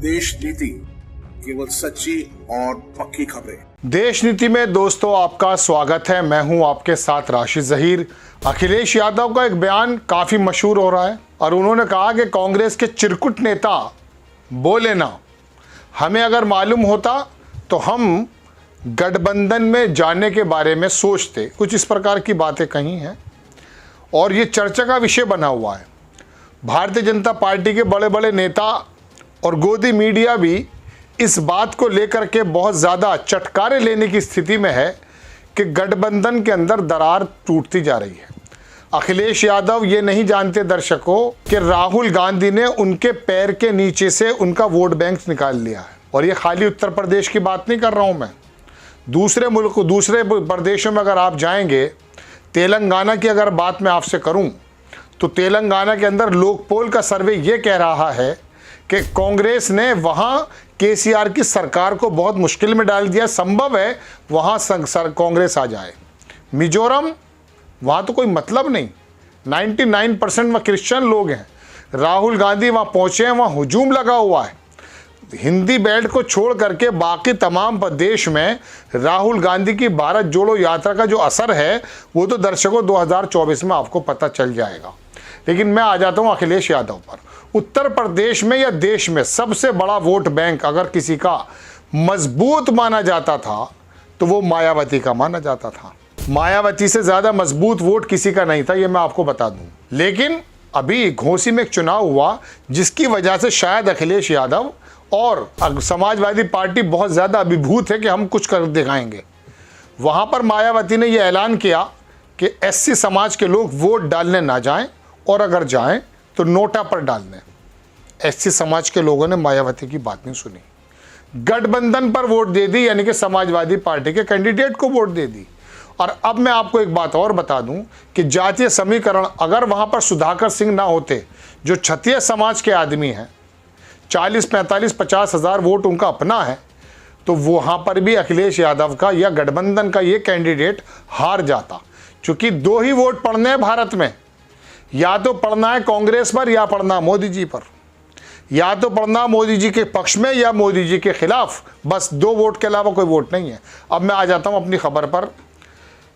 देश नीति केवल सच्ची और पक्की खबरें। देश नीति में दोस्तों आपका स्वागत है। मैं हूं आपके साथ राशिद जहीर। अखिलेश यादव का एक बयान काफी मशहूर हो रहा है और उन्होंने कहा कि कांग्रेस के चिरकुट नेता बोले ना, हमें अगर मालूम होता तो हम गठबंधन में जाने के बारे में सोचते। कुछ इस प्रकार की बातें कही हैं और ये चर्चा का विषय बना हुआ है। भारतीय जनता पार्टी के बड़े बड़े नेता और गोदी मीडिया भी इस बात को लेकर के बहुत ज़्यादा चटकारे लेने की स्थिति में है कि गठबंधन के अंदर दरार टूटती जा रही है। अखिलेश यादव ये नहीं जानते दर्शकों कि राहुल गांधी ने उनके पैर के नीचे से उनका वोट बैंक निकाल लिया है। और ये खाली उत्तर प्रदेश की बात नहीं कर रहा हूँ मैं, दूसरे मुल्क दूसरे प्रदेशों में अगर आप जाएंगे, तेलंगाना की अगर बात मैं आपसे करूं तो तेलंगाना के अंदर लोकपोल का सर्वे ये कह रहा है कि कांग्रेस ने वहां केसीआर की सरकार को बहुत मुश्किल में डाल दिया। संभव है वहां कांग्रेस आ जाए। मिजोरम, वहां तो कोई मतलब नहीं, 99% वहाँ क्रिश्चियन लोग हैं। राहुल गांधी वहाँ पहुँचे हैं, वहाँ हुजूम लगा हुआ है। हिंदी बेल्ट को छोड़ करके बाकी तमाम प्रदेश में राहुल गांधी की भारत जोड़ो यात्रा का जो असर है वो तो दर्शकों 2024 में आपको पता चल जाएगा। लेकिन मैं आ जाता हूं अखिलेश यादव पर। उत्तर प्रदेश में या देश में सबसे बड़ा वोट बैंक अगर किसी का मजबूत माना जाता था तो वो मायावती का माना जाता था। मायावती से ज्यादा मजबूत वोट किसी का नहीं था, ये मैं आपको बता दूं। लेकिन अभी घोसी में एक चुनाव हुआ जिसकी वजह से शायद अखिलेश यादव और समाजवादी पार्टी बहुत ज़्यादा अभिभूत है कि हम कुछ कर दिखाएंगे। वहाँ पर मायावती ने यह ऐलान किया कि एससी समाज के लोग वोट डालने ना जाएं और अगर जाएं तो नोटा पर डालने। एससी समाज के लोगों ने मायावती की बात नहीं सुनी, गठबंधन पर वोट दे दी, यानी कि समाजवादी पार्टी के कैंडिडेट को वोट दे दी। और अब मैं आपको एक बात और बता दूं कि जातीय समीकरण अगर वहाँ पर सुधाकर सिंह ना होते, जो क्षत्रिय समाज के आदमी हैं, 40, 45, 50 हज़ार वोट उनका अपना है, तो वहाँ पर भी अखिलेश यादव का या गठबंधन का ये कैंडिडेट हार जाता। क्योंकि दो ही वोट पड़ने हैं भारत में, या तो पड़ना है कांग्रेस पर या पड़ना मोदी जी पर, या तो पड़ना मोदी जी के पक्ष में या मोदी जी के खिलाफ। बस दो वोट के अलावा कोई वोट नहीं है। अब मैं आ जाता हूँ अपनी खबर पर।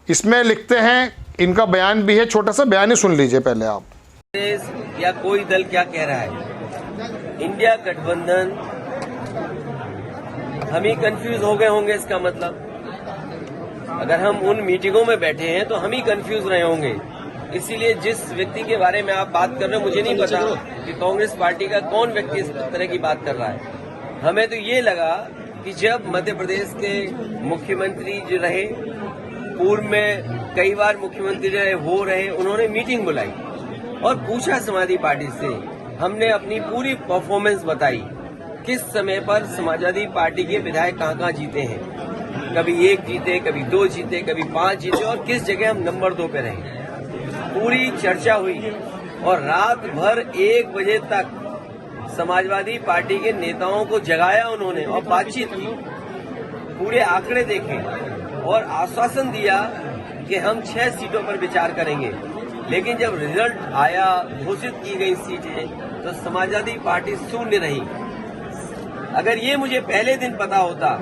इसमें लिखते हैं, इनका बयान भी है, छोटा सा बयान ही सुन लीजिए पहले आप। या कोई दल क्या कह रहा है, इंडिया गठबंधन, हम ही कंफ्यूज हो गए होंगे। इसका मतलब अगर हम उन मीटिंगों में बैठे हैं तो हम ही कंफ्यूज रहे होंगे। इसीलिए जिस व्यक्ति के बारे में आप बात कर रहे हो, मुझे नहीं पता कि कांग्रेस पार्टी का कौन व्यक्ति इस तरह की बात कर रहा है। हमें तो ये लगा कि जब मध्य प्रदेश के मुख्यमंत्री जो रहे, पूर्व में कई बार मुख्यमंत्री रहे, उन्होंने मीटिंग बुलाई और पूछा समाजवादी पार्टी से, हमने अपनी पूरी परफॉर्मेंस बताई, किस समय पर समाजवादी पार्टी के विधायक कहाँ जीते हैं। कभी 1 जीते, कभी 2 जीते, कभी 5 जीते और किस जगह हम नंबर 2 पे रहे। पूरी चर्चा हुई और रात भर 1 बजे तक समाजवादी पार्टी के नेताओं को जगाया उन्होंने और बातचीत की, पूरे आंकड़े देखे और आश्वासन दिया कि हम 6 सीटों पर विचार करेंगे। लेकिन जब रिजल्ट आया, घोषित की गई सीटें, तो समाजवादी पार्टी शून्य रही। अगर ये मुझे पहले दिन पता होता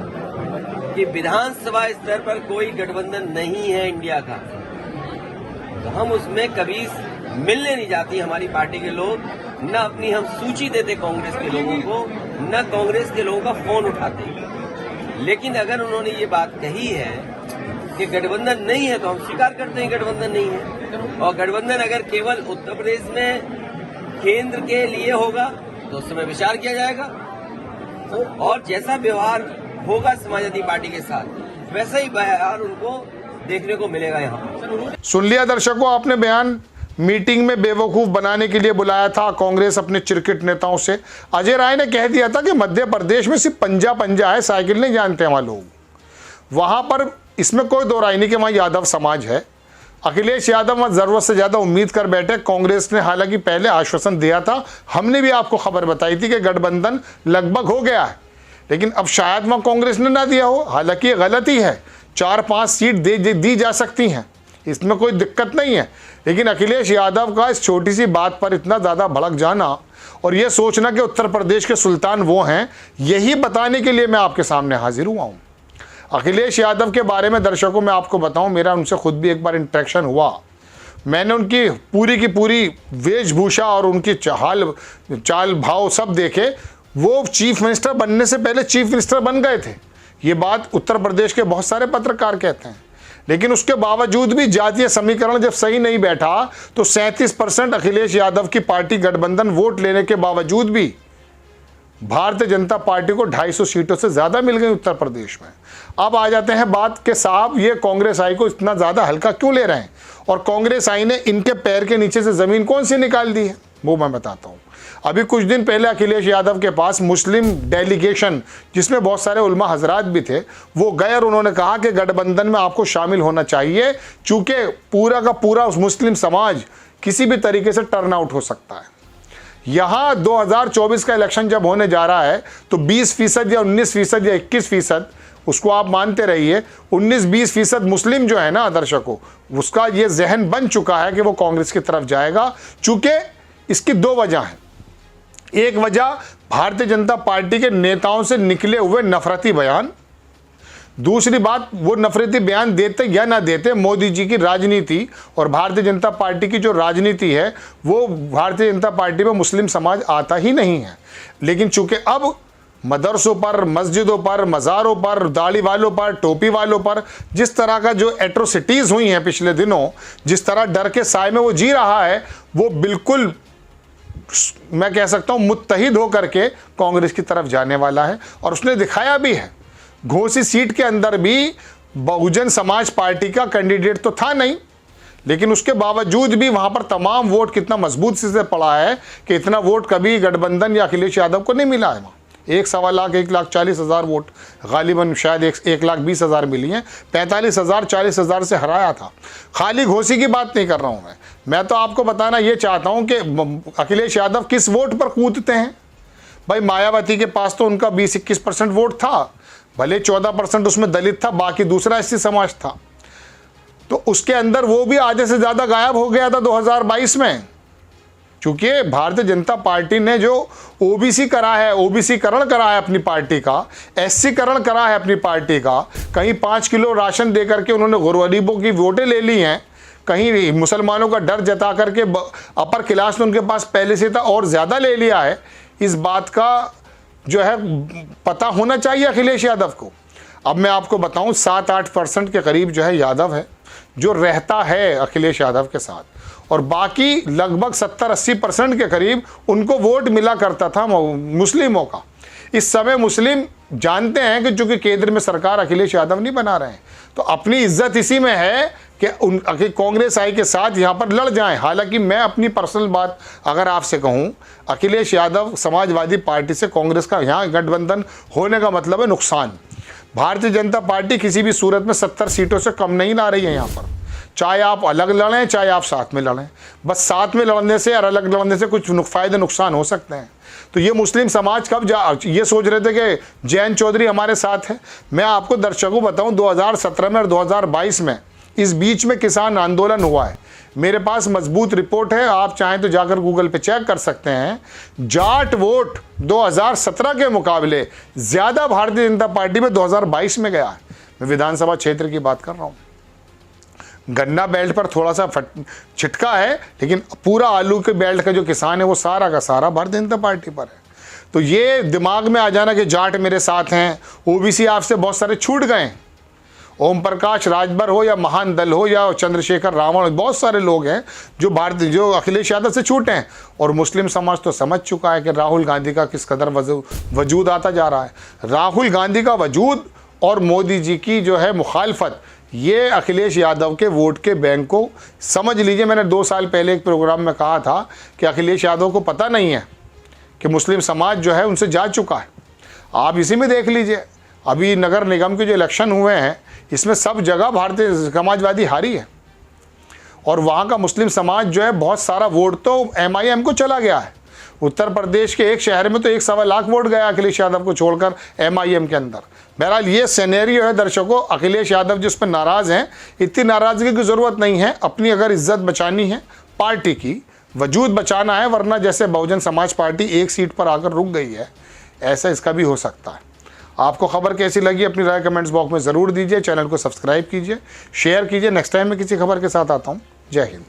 कि विधानसभा स्तर पर कोई गठबंधन नहीं है इंडिया का, तो हम उसमें कभी मिलने नहीं जाती हमारी पार्टी के लोग, न अपनी हम सूची देते कांग्रेस के लोगों को, न कांग्रेस के लोगों का फोन उठाते। लेकिन अगर उन्होंने ये बात कही है कि गठबंधन नहीं है तो हम स्वीकार करते हैं गठबंधन नहीं है। और गठबंधन अगर केवल उत्तर प्रदेश में केंद्र के लिए होगा तो उस समय विचार किया जाएगा और जैसा व्यवहार होगा समाजवादी पार्टी के साथ वैसा ही व्यवहार उनको देखने को मिलेगा। यहाँ सुन लिया दर्शकों आपने बयान। मीटिंग में बेवकूफ बनाने के लिए बुलाया था कांग्रेस अपने चिरकिट नेताओं से। अजय राय ने कह दिया था कि मध्य प्रदेश में सिर्फ पंजा है, साइकिल नहीं जानते वहां लोग। वहां पर इसमें कोई दो राय नहीं कि वहां यादव समाज है। अखिलेश यादव वहां जरूरत से ज्यादा उम्मीद कर बैठे। कांग्रेस ने हालांकि पहले आश्वासन दिया था, हमने भी आपको खबर बताई थी कि गठबंधन लगभग हो गया है, लेकिन अब शायद वहां कांग्रेस ने ना दिया हो। हालांकि ये गलती है, 4-5 सीट दी जा सकती हैं, इसमें कोई दिक्कत नहीं है। लेकिन अखिलेश यादव का इस छोटी सी बात पर इतना ज़्यादा भड़क जाना और ये सोचना कि उत्तर प्रदेश के सुल्तान वो हैं, यही बताने के लिए मैं आपके सामने हाजिर हुआ हूँ। अखिलेश यादव के बारे में दर्शकों मैं आपको बताऊं, मेरा उनसे खुद भी एक बार इंटरेक्शन हुआ। मैंने उनकी पूरी की पूरी वेशभूषा और उनकी चाल भाव सब देखे। वो चीफ मिनिस्टर बनने से पहले चीफ मिनिस्टर बन गए थे, ये बात उत्तर प्रदेश के बहुत सारे पत्रकार कहते हैं। लेकिन उसके बावजूद भी जातीय समीकरण जब सही नहीं बैठा तो 37% अखिलेश यादव की पार्टी गठबंधन वोट लेने के बावजूद भी भारतीय जनता पार्टी को 250 सीटों से ज़्यादा मिल गई उत्तर प्रदेश में। अब आ जाते हैं बात के साहब ये कांग्रेस आई को इतना ज़्यादा हल्का क्यों ले रहे हैं और कांग्रेस आई ने इनके पैर के नीचे से ज़मीन कौन सी निकाल दी है, वो मैं बताता हूँ। अभी कुछ दिन पहले अखिलेश यादव के पास मुस्लिम डेलीगेशन, जिसमें बहुत सारे उलमा हजरात भी थे, वो गए और उन्होंने कहा कि गठबंधन में आपको शामिल होना चाहिए, चूँकि पूरा का पूरा उस मुस्लिम समाज किसी भी तरीके से टर्न आउट हो सकता है। यहाँ 2024 का इलेक्शन जब होने जा रहा है तो 20% या 19% या 21%, उसको आप मानते रहिए, 19-20% मुस्लिम जो है ना दर्शकों, उसका ये जहन बन चुका है कि वो कांग्रेस की तरफ जाएगा। चूँकि इसकी दो वजह हैं। एक वजह भारतीय जनता पार्टी के नेताओं से निकले हुए नफरती बयान, दूसरी बात वो नफरती बयान देते या ना देते, मोदी जी की राजनीति और भारतीय जनता पार्टी की जो राजनीति है वो भारतीय जनता पार्टी में मुस्लिम समाज आता ही नहीं है। लेकिन चूंकि अब मदरसों पर, मस्जिदों पर, मज़ारों पर, दाढ़ी वालों पर, टोपी वालों पर जिस तरह का जो एट्रोसिटीज़ हुई हैं पिछले दिनों, जिस तरह डर के साए में वो जी रहा है, वो बिल्कुल मैं कह सकता हूँ मुत्तहिद होकर के कांग्रेस की तरफ जाने वाला है। और उसने दिखाया भी है। घोसी सीट के अंदर भी बहुजन समाज पार्टी का कैंडिडेट तो था नहीं, लेकिन उसके बावजूद भी वहां पर तमाम वोट कितना मजबूत से पड़ा है कि इतना वोट कभी गठबंधन या अखिलेश यादव को नहीं मिला है। वहाँ 1.25 लाख 1,40,000 वोट गालिबन शायद 1,20,000 मिली हैं। 45,000 40,000 से हराया था। खाली घोसी की बात नहीं कर रहा हूँ मैं तो आपको बताना ये चाहता हूँ कि अखिलेश यादव किस वोट पर कूदते हैं। भाई मायावती के पास तो उनका 20-21% वोट था, भले 14% उसमें दलित था, बाकी दूसरा एससी समाज था, तो उसके अंदर वो भी आधे से ज़्यादा गायब हो गया था 2022 में। क्योंकि भारतीय जनता पार्टी ने जो ओबीसी करा है, ओबीसी करण करा है अपनी पार्टी का, एससी करण करा है अपनी पार्टी का, कहीं 5 किलो राशन दे करके उन्होंने गरीबों की वोटें ले ली हैं, कहीं मुसलमानों का डर जता करके अपर क्लास ने उनके पास पहले से था और ज़्यादा ले लिया है। इस बात का जो है पता होना चाहिए अखिलेश यादव को। अब मैं आपको बताऊं 7-8% के करीब जो है यादव है जो रहता है अखिलेश यादव के साथ, और बाकी लगभग 70-80% के करीब उनको वोट मिला करता था मुस्लिमों का। इस समय मुस्लिम जानते हैं कि चूंकि केंद्र में सरकार अखिलेश यादव नहीं बना रहे हैं, तो अपनी इज्जत इसी में है कि कांग्रेस आई के साथ यहाँ पर लड़ जाएं। हालांकि मैं अपनी पर्सनल बात अगर आपसे कहूँ, अखिलेश यादव समाजवादी पार्टी से कांग्रेस का यहाँ गठबंधन होने का मतलब है नुकसान। भारतीय जनता पार्टी किसी भी सूरत में 70 सीटों से कम नहीं ला रही है यहाँ पर, चाहे आप अलग लड़ें चाहे आप साथ में लड़ें। बस साथ में लड़ने से और अलग लड़ने से कुछ फ़ायदे नुकसान हो सकते हैं। तो ये मुस्लिम समाज कब ये सोच रहे थे कि जयंत चौधरी हमारे साथ है। मैं आपको दर्शकों बताऊं 2017 में और 2022 में इस बीच में किसान आंदोलन हुआ है। मेरे पास मजबूत रिपोर्ट है, आप चाहें तो जाकर गूगल पे चेक कर सकते हैं। जाट वोट 2017 के मुकाबले ज़्यादा भारतीय जनता पार्टी में 2022 में गया है। मैं विधानसभा क्षेत्र की बात कर रहा हूँ। गन्ना बेल्ट पर थोड़ा सा छिटका है, लेकिन पूरा आलू के बेल्ट का जो किसान है वो सारा का सारा भारतीय जनता पार्टी पर है। तो ये दिमाग में आ जाना कि जाट मेरे साथ हैं, ओबीसी आपसे बहुत सारे छूट गए। ओम प्रकाश राजभर हो या महान दल हो या चंद्रशेखर रावण, बहुत सारे लोग हैं जो अखिलेश यादव से छूटे हैं। और मुस्लिम समाज तो समझ चुका है कि राहुल गांधी का किस कदर वजूद आता जा रहा है। राहुल गांधी का वजूद और मोदी जी की जो है मुखालफत, ये अखिलेश यादव के वोट के बैंक को समझ लीजिए। मैंने 2 साल पहले एक प्रोग्राम में कहा था कि अखिलेश यादव को पता नहीं है कि मुस्लिम समाज जो है उनसे जा चुका है। आप इसी में देख लीजिए, अभी नगर निगम के जो इलेक्शन हुए हैं इसमें सब जगह भारतीय समाजवादी हारी है, और वहाँ का मुस्लिम समाज जो है बहुत सारा वोट तो MIM को चला गया है। उत्तर प्रदेश के एक शहर में तो 1.25 लाख वोट गया अखिलेश यादव को छोड़कर MIM के अंदर। बहरहाल ये सिनेरियो है दर्शकों। अखिलेश यादव जिस पर नाराज़ हैं, इतनी नाराज़गी की ज़रूरत नहीं है। अपनी अगर इज्जत बचानी है, पार्टी की वजूद बचाना है, वरना जैसे बहुजन समाज पार्टी एक सीट पर आकर रुक गई है, ऐसा इसका भी हो सकता है। आपको खबर कैसी लगी अपनी राय कमेंट्स बॉक्स में ज़रूर दीजिए। चैनल को सब्सक्राइब कीजिए, शेयर कीजिए। नेक्स्ट टाइम मैं किसी खबर के साथ आता हूँ। जय हिंद।